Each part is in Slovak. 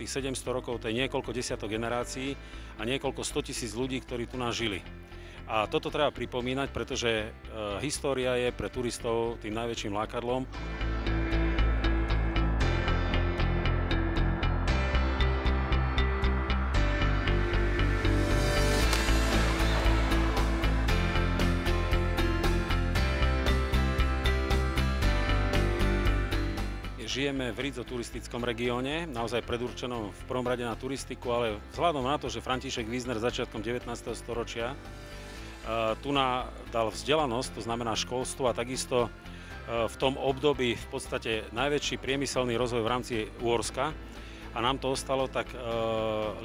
tých 700 rokov to je niekoľko desiatok generácií a niekoľko 100 000 ľudí, ktorí tu nás žili. A toto treba pripomínať, pretože história je pre turistov tým najväčším lákadlom. Žijeme v rizzoturistickom regióne, naozaj predurčenom v prvom rade na turistiku, ale vzhľadom na to, že František Wiesner začiatkom 19. storočia tu dal vzdelanosť, to znamená školstvo a takisto v tom období v podstate najväčší priemyselný rozvoj v rámci Uhorska a nám to ostalo, tak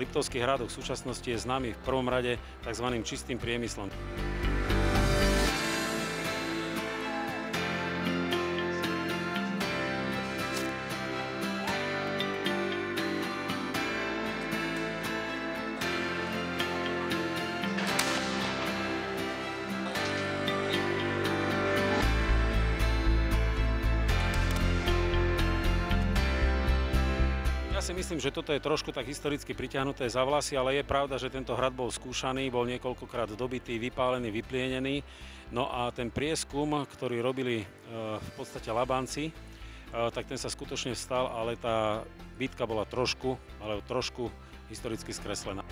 Liptovský Hrádok v súčasnosti je známy v prvom rade tzv. Čistým priemyslom. Ja si myslím, že toto je trošku tak historicky pritiahnuté za vlasy, ale je pravda, že tento hrad bol skúšaný, bol niekoľkokrát dobitý, vypálený, vyplienený. No a ten prieskum, ktorý robili v podstate Labanci, tak ten sa skutočne stal, ale tá bitka bola trošku historicky skreslená.